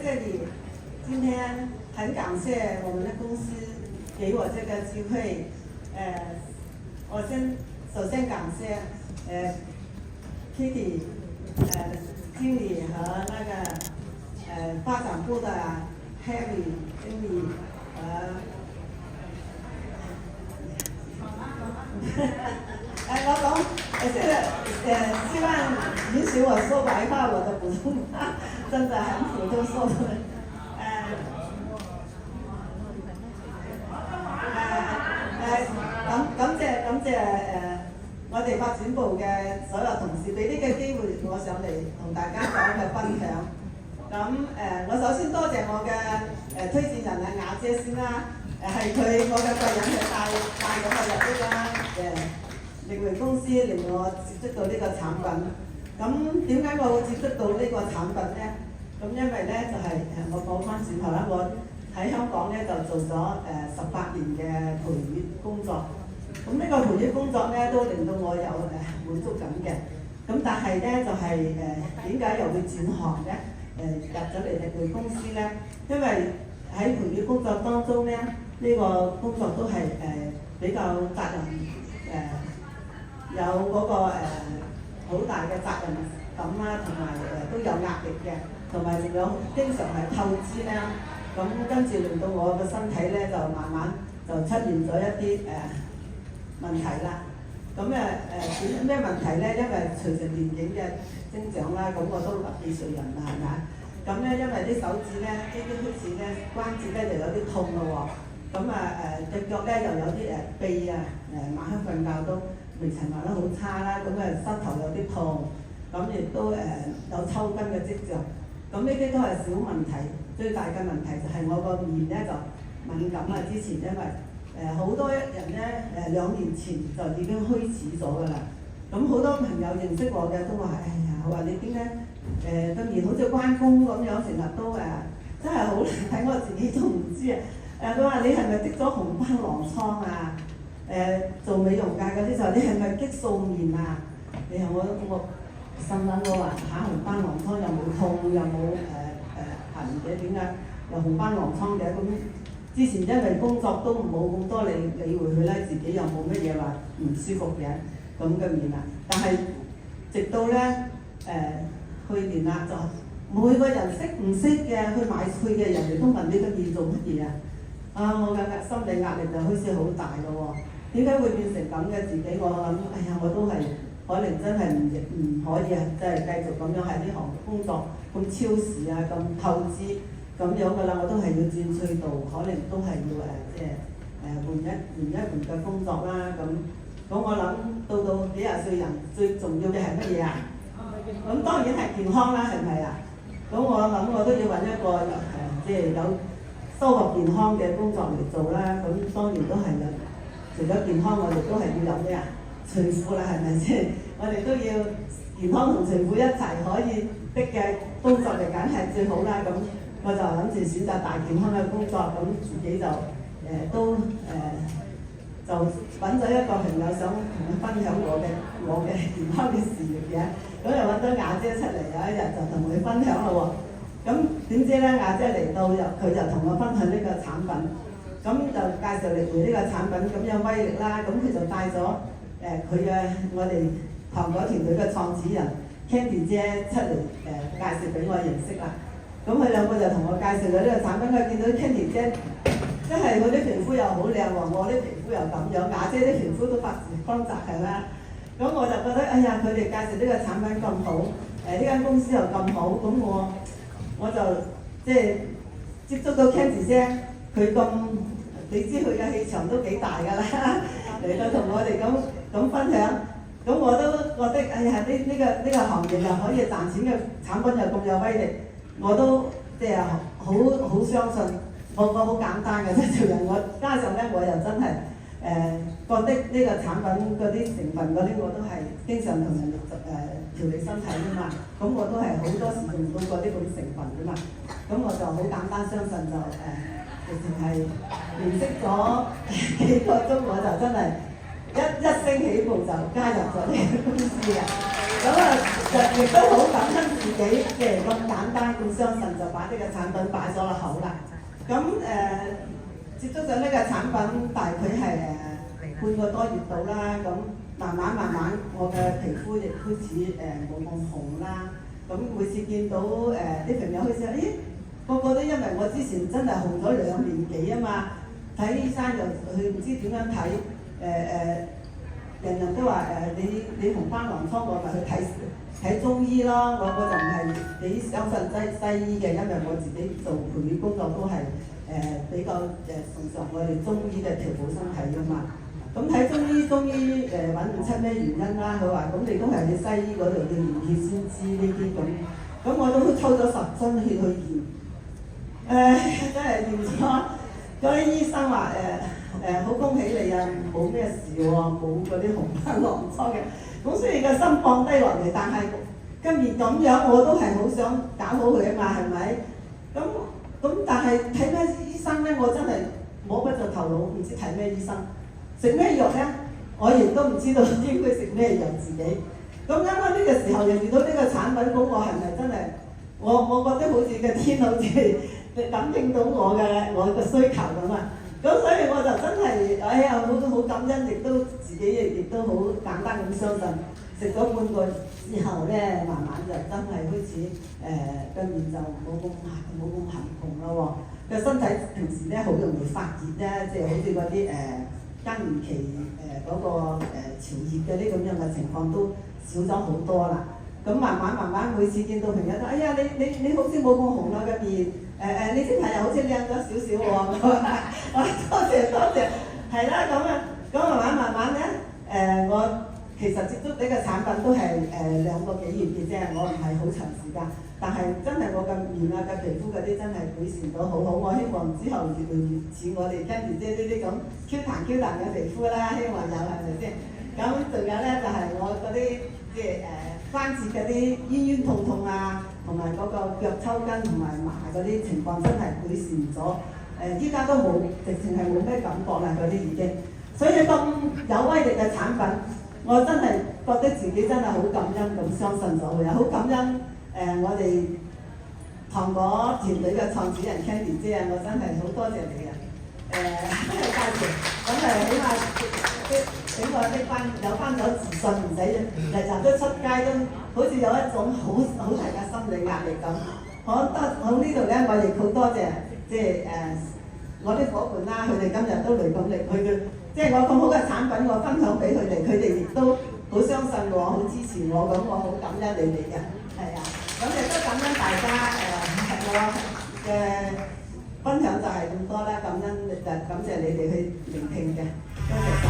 这里，今天很感谢我们的公司给我这个机会。我首先感谢Kitty 经理和那个发展部的 Harry 经理和老总，希望允许我说白话，我的普通话真的很普通说的。感謝我哋發展部嘅所有同事俾呢個機會我上嚟同大家講嘅分享。我首先多謝我嘅推薦人雅姐先啦，係我嘅貴人去帶咗我入呢間力維公司，令我接觸到呢個產品。咁點解我會接觸到呢個產品呢？咁因為呢，就係我講翻轉頭啦，我喺香港呢就做咗18年嘅培育工作。咁呢個培育工作呢都令到我有滿足感嘅。咁但係呢，就係點解又會轉行呢？入咗嚟力維公司呢，因為喺培育工作當中呢，呢個工作都係比較責任有嗰個好大嘅責任感啦，同埋都有壓力嘅，同埋仲有經常係透支啦。咁跟住令到我個身體咧就慢慢就出現咗一啲問題啦。咁咩問題咧？因為隨着年紀嘅增長啦，咁我都60幾歲人啦，係咪？咁咧因為啲手指咧，呢啲開始咧關節咧就有啲痛咯喎。咁隻腳咧又有啲痹啊，晚黑瞓覺都未曾瞓得好差啦。咁膝頭有啲痛，咁亦都有抽筋嘅跡象。咁呢啲都係小問題。最大嘅問題就係我個面咧就敏感啦。之前因為好多人咧2年前就已經開始咗㗎啦。咁好多朋友認識我嘅都話：哎呀，我話你點解個面好似關公咁樣，成日都真係好難睇，我自己都唔知啊。佢話你係咪滴咗紅斑狼瘡啊？做美容界嗰啲就你係咪激素面啊？你係我心諗我話嚇紅斑狼瘡又冇痛又冇痕嘅，點解又紅斑狼瘡嘅？咁之前因為工作都冇咁多理會佢咧，自己又冇乜嘢話唔舒服嘅咁嘅面啊。但係直到咧去年啦，就每個人識唔識嘅去買去嘅人哋都問你個面做乜嘢啊？我嘅心理壓力就開始好大咯喎。點解會變成咁嘅自己？我諗，哎呀，我都係可能真係唔可以即係繼續咁樣喺呢行工作咁超時啊，咁透支咁樣㗎啦。我都係要轉賽道，可能都係要換一嘅工作啦。咁我諗到幾廿歲人最重要嘅係乜嘢啊？咁當然係健康啦，係咪啊？咁我諗我都要揾一個即係有收穫健康嘅工作嚟做啦。咁當然都係啦。除咗健康，我哋都係要有咩啊？財富啦，係咪先？我哋都要健康同財富一齊可以的嘅工作嚟，梗係最好啦。咁我就諗住選擇大健康嘅工作，咁自己就就揾咗一個朋友想同佢分享我嘅健康嘅事業嘅，咁又揾咗雅姐出嚟，有一日就同佢分享咯喎。咁點知咧，雅姐嚟到佢就同我分享呢個產品，咁就介紹力維呢個產品咁有威力啦。咁佢就帶咗佢嘅我哋糖果團隊嘅創始人 Candy 姐出嚟介紹俾我認識啦。咁佢兩個就同我介紹咗呢個產品，佢見到 Candy 姐真係佢啲皮膚又好靚喎，我啲皮膚又咁樣，雅姐啲皮膚都發自光澤係啦。咁我就覺得哎呀，佢哋介紹呢個產品咁好，呢間公司又咁好，咁我就即係接觸到 Candy 姐，佢咁你知佢嘅氣場都幾大㗎啦，嚟到同我哋咁分享，咁我都覺得哎呀呢個行業又可以賺錢嘅產品又咁有威力，我都即係好相信。我好簡單嘅啫，做人我加上咧，我又真係覺得呢個產品嗰啲成分嗰啲，我都係經常同人調理身體㗎嘛。咁我都係好多時用到嗰啲咁成分㗎嘛。咁我就好簡單相信就直情係認識咗幾個鐘，我就真係一聲起步就加入咗呢個公司嘅。亦都好感恩自己嘅咁簡單咁相信就把呢個產品擺咗落口啦。咁接觸咗呢個產品大概係半個多月到啦，咁慢慢我嘅皮膚亦開始冇咁紅啦。咁每次見到啲朋友開始話，咦個個都因為我之前真係紅咗2年幾啊嘛，睇醫生又佢唔知點樣睇，人人都話你紅斑狼瘡，我咪去睇中醫咯。我就唔係幾相信西醫嘅，因為我自己做培養工作都係比較崇尚我哋中醫嘅調補身體噶嘛。咁睇中醫揾唔出咩原因啦。佢話咁你都係去西醫嗰度要驗血先知呢啲咁。咁我都抽咗10樽血去驗，真係驗咗。嗰啲醫生話好恭喜你啊，冇咩事喎，冇嗰啲紅斑狼瘡嘅。咁雖然個心放低落嚟，但係今年咁樣我都係好想搞好佢啊嘛，係咪？咁但係睇咩醫生咧，我真係摸不着頭腦，唔知睇咩醫生。食咩藥咧？我亦都唔知道應該食咩藥自己。咁啱啱呢個時候又遇到呢個產品，咁我係咪真係我覺得好似個天好似感應到我嘅需求咁啊！咁所以我就真係好感恩，亦都自己亦都好簡單咁相信。食咗半個月之後咧，慢慢就真係開始個面就冇咁痕紅咯喎。個身體平時咧好容易發熱咧，即係好似嗰啲更年期嗰個潮熱嘅呢咁樣嘅情況都少咗好多啦。咁慢慢每次見到朋友都，哎呀你好似冇咁紅啦個面，你啲朋友好似靚咗少少喎。多謝，係啦咁慢慢咧我其實接觸呢個產品都係2個幾月嘅啫，我唔係好長時間，但係真係我嘅面啊嘅皮膚嗰啲真係改善到好好。我希望之後越嚟越似我哋Candy姐呢啲咁 Q 彈嘅皮膚啦，希望有係咪先？咁仲有咧就係我嗰啲即係關節嗰啲冤痛啊，同埋嗰個腳抽筋同埋麻嗰啲情況真係改善咗。依家都冇，直情係冇咩感覺啦嗰啲已經。所以咁有威力嘅產品，我真係覺得自己真係好感恩咁相信咗佢啊！好感恩我哋糖果團隊嘅創始人 Candy 姐啊，我真係好多謝你啊！真係介紹，咁起碼俾我有翻咗自信，唔使日都出街都好似有一種好大嘅心理壓力咁。喺呢度咧，我亦好多謝即係我啲伙伴啦，佢哋今日都嚟咁嚟，即係我咁好嘅產品，我分享俾佢哋亦都好相信我，好支持我，咁我好感恩你哋嘅，係啊，咁亦都感恩大家我嘅分享就係咁多啦，感謝你哋去聆聽嘅，多謝晒。